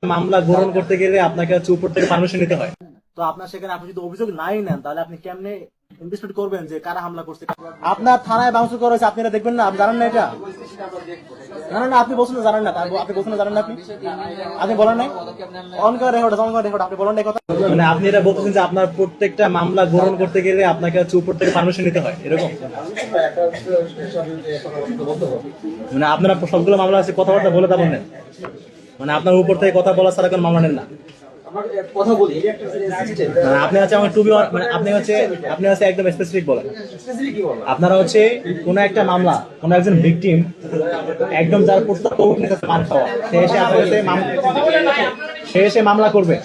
মামলা গ্রহণ করতে গেলে আপনাকে হচ্ছে উপর থেকে পারমিশন নিতে হয়। তো আপনার সেখানে আপনি যদি অভিযোগ নাই নেন তাহলে আপনি কেমনে ইনভেস্টিগেট করবেন যে কারা হামলা করছে? আপনার থানায় বাউন্স করা হয়েছে, আপনি এটা দেখবেন না? আপনি জানেন না এটা? না না না, আপনি বলছেন না জানেন না, আপনি বলছেন না জানেন না, আপনি বলেন নাই অন করে রেকর্ড আপনি বলেন না এই কথা। মানে আপনি এটা বলতেছেন যে আপনার প্রত্যেকটা মামলা গ্রহণ করতে গেলে আপনাকে হচ্ছে উপর থেকে পারমিশন নিতে হয়, এরকম? মানে আপনারা সবগুলো মামলা আছে কথাবার্তা বলে তারপর নেন, মানে আপনার উপর থেকে কথা বলা ছাড়া কোনো মামলা নেন না? কথা বলি মানে আপনি হচ্ছে আমার টু বি, মানে আপনি হচ্ছে একদম স্পেসিফিক বলেন। আপনারা হচ্ছে কোন একটা মামলা, কোন একজন ভিকটিম একদম যার প্রত্যক্ষ উইটনেস পার খাওয়া, সে এসে মামলা করবে,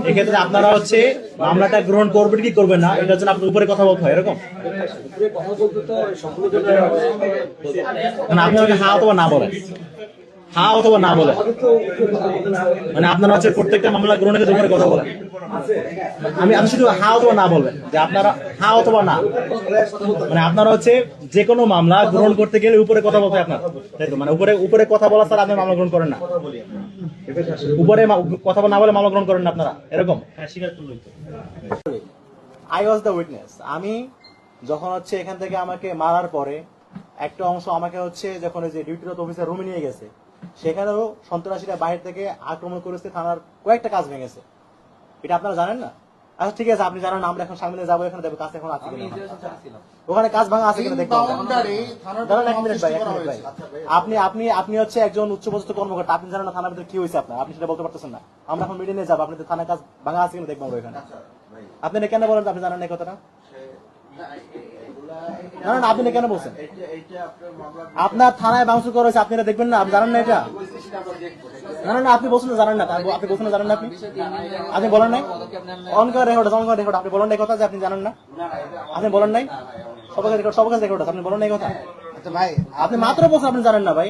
এক্ষেত্রে আপনারা হচ্ছে মামলাটা গ্রহণ করবেন কি করবেন না, এটার জন্য আপনার উপরে কথা বলতে হয়, এরকম? কথা বলতে তো সকলের জন্য মানে আপনি আমাকে হ্যাঁ অথবা না বলেন, হ্যাঁ অথবা না বলেন, মানে আপনারা হচ্ছে প্রত্যেকটা মামলা গ্রহণের উপরে কথা বলেন। আমি শুধু হ্যাঁ অথবা না বলবেন, যে আপনারা হ্যাঁ অথবা না, মানে আপনারা হচ্ছে যে কোনো মামলা গ্রহণ করতে গেলে উপরে কথা বলতে হয় আপনার, তাই তো? মানে উপরে কথা বলা ছাড়া আপনি মামলা গ্রহণ করেন না, উপরে কথা না বলে মামলা গ্রহণ করেন না আপনারা, এরকম? I was the witness. আমি যখন হচ্ছে এখান থেকে আমাকে মারার পরে একটা অংশ আমাকে হচ্ছে যখন ওই যে ডিউটিরত অফিসার রুমে নিয়ে গেছে, সেখানেও সন্ত্রাসীরা বাইরে থেকে আক্রমণ করেছে, থানার কয়েকটা কাজ ভেঙেছে। এটা আপনারা জানেন না? আচ্ছা ঠিক আছে, আপনি জানেন, আমরা এখন সামনে যাবো, এখানে দেখবো কাজ এখন আছে কিনা, ওখানে কাজ ভাঙা আছে কিনা দেখবো। দাঁড়ান এক মিনিট ভাই, আপনি হচ্ছে একজন উচ্চপদস্থ কর্মকর্তা, আপনি জানেন না থানার ভিতরে কি হয়েছে আপনার, আপনি সেটা বলতে পারতেছেন না। আমরা এখন মিটিং নিয়ে যাবো, আপনি থানার কাজ ভাঙা আছে কিনা দেখবো আমরা এখানে। আপনি কেন বলেন আপনি জানেন না এই কথাটা? না না, আপনি কেন বলছেন? আপনার থানায় বাউন্স করা হয়েছে, আপনি এটা দেখবেন না? আপনি জানেন না এটা? না না না, আপনি বলছেন না জানেন না, আপনি বলছেন না জানেন না, আপনি বলেন নাই অন করে রেকর্ড আপনি বলেন না এই কথা যে আপনি জানেন না, আপনি বলেন নাই? সবার কাছে রেকর্ড, আপনি বলেন না এই কথা। আচ্ছা ভাই, আপনি মাত্র বলছেন আপনি জানেন না ভাই।